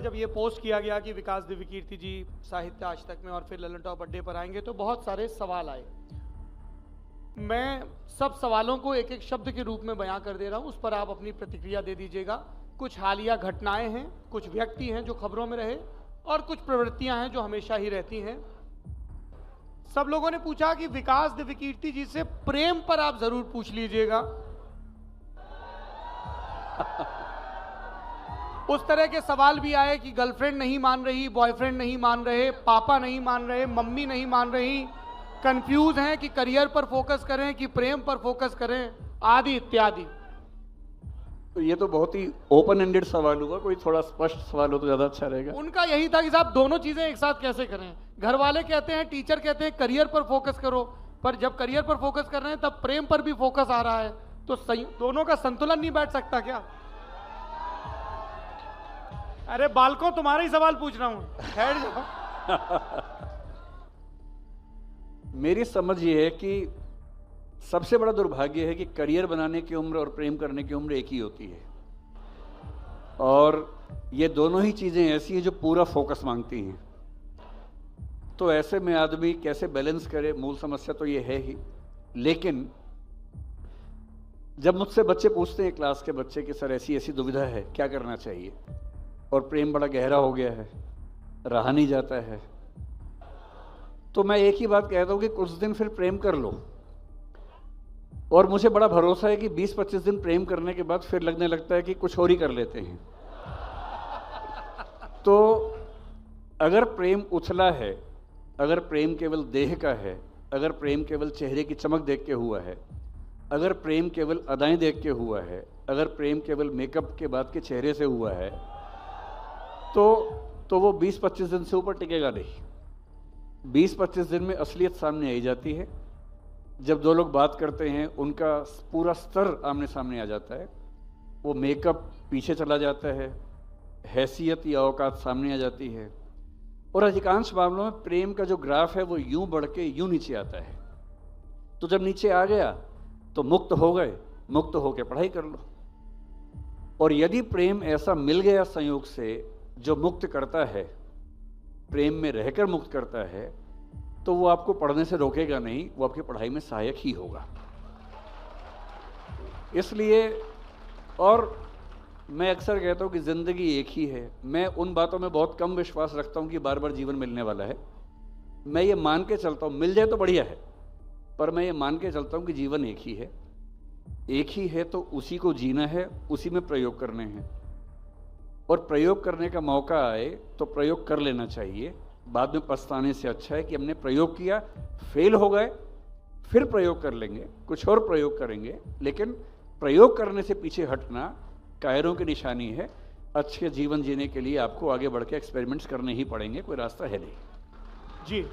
जब ये पोस्ट किया गया कि विकास दिव्य कीर्ति जी साहित्य आज तक में और फिर ललन टॉप अड्डे पर आएंगे, तो बहुत सारे सवाल आए। मैं सब सवालों को एक एक शब्द के रूप में बयां कर दे रहा हूं, उस पर आप अपनी प्रतिक्रिया दे दीजिएगा। कुछ हालिया घटनाएं हैं, कुछ व्यक्ति हैं जो खबरों में रहे, और कुछ प्रवृत्तियां हैं जो हमेशा ही रहती हैं। सब लोगों ने पूछा कि विकास दिव्य कीर्ति जी से प्रेम पर आप जरूर पूछ लीजिएगा। उस तरह के सवाल भी आए कि गर्लफ्रेंड नहीं मान रही, बॉयफ्रेंड नहीं मान रहे, पापा नहीं मान रहे, मम्मी नहीं मान रही, कंफ्यूज हैं कि करियर पर फोकस करें कि प्रेम पर फोकस करें, आदि इत्यादि। तो ये तो बहुत ही ओपन एंडेड सवाल हुआ, कोई थोड़ा स्पष्ट सवाल हो तो ज्यादा अच्छा रहेगा। उनका यही था कि साहब दोनों चीजें एक साथ कैसे करें। घर वाले कहते हैं, टीचर कहते हैं करियर पर फोकस करो, पर जब करियर पर फोकस कर रहे हैं तब प्रेम पर भी फोकस आ रहा है, तो दोनों का संतुलन नहीं बैठ सकता क्या? अरे बालकों, तुम्हारा ही सवाल पूछ रहा हूं, ठहर जाओ। मेरी समझ ये है कि सबसे बड़ा दुर्भाग्य है कि करियर बनाने की उम्र और प्रेम करने की उम्र एक ही होती है, और ये दोनों ही चीजें ऐसी हैं जो पूरा फोकस मांगती हैं। तो ऐसे में आदमी कैसे बैलेंस करे, मूल समस्या तो ये है ही। लेकिन जब मुझसे बच्चे पूछते हैं, क्लास के बच्चे, कि सर ऐसी ऐसी दुविधा है, क्या करना चाहिए, और प्रेम बड़ा गहरा हो गया है, रहा नहीं जाता है, तो मैं एक ही बात कहता हूं कि कुछ दिन फिर प्रेम कर लो। और मुझे बड़ा भरोसा है कि 20-25 दिन प्रेम करने के बाद फिर लगने लगता है कि कुछ और ही कर लेते हैं। तो अगर प्रेम उछला है, अगर प्रेम केवल देह का है, अगर प्रेम केवल चेहरे की चमक देख के हुआ है, अगर प्रेम केवल अदाएं देख के हुआ है, अगर प्रेम केवल मेकअप के बाद के चेहरे से हुआ है, तो वो 20-25 दिन से ऊपर टिकेगा नहीं। 20-25 दिन में असलियत सामने आई जाती है। जब दो लोग बात करते हैं, उनका पूरा स्तर आमने सामने आ जाता है, वो मेकअप पीछे चला जाता है, हैसियत या औकात सामने आ जाती है, और अधिकांश मामलों में प्रेम का जो ग्राफ है वो यूं बढ़ के यूं नीचे आता है। तो जब नीचे आ गया तो मुक्त हो गए, मुक्त होकर पढ़ाई कर लो। और यदि प्रेम ऐसा मिल गया संयोग से जो मुक्त करता है, प्रेम में रहकर मुक्त करता है, तो वो आपको पढ़ने से रोकेगा नहीं, वो आपकी पढ़ाई में सहायक ही होगा। इसलिए, और मैं अक्सर कहता हूं कि जिंदगी एक ही है। मैं उन बातों में बहुत कम विश्वास रखता हूं कि बार बार जीवन मिलने वाला है। मैं ये मान के चलता हूं, मिल जाए तो बढ़िया है, पर मैं ये मान के चलता हूं कि जीवन एक ही है। एक ही है तो उसी को जीना है, उसी में प्रयोग करने हैं, और प्रयोग करने का मौका आए तो प्रयोग कर लेना चाहिए। बाद में पछताने से अच्छा है कि हमने प्रयोग किया, फेल हो गए, फिर प्रयोग कर लेंगे, कुछ और प्रयोग करेंगे। लेकिन प्रयोग करने से पीछे हटना कायरों की निशानी है। अच्छे जीवन जीने के लिए आपको आगे बढ़ के एक्सपेरिमेंट्स करने ही पड़ेंगे, कोई रास्ता है नहीं। जी।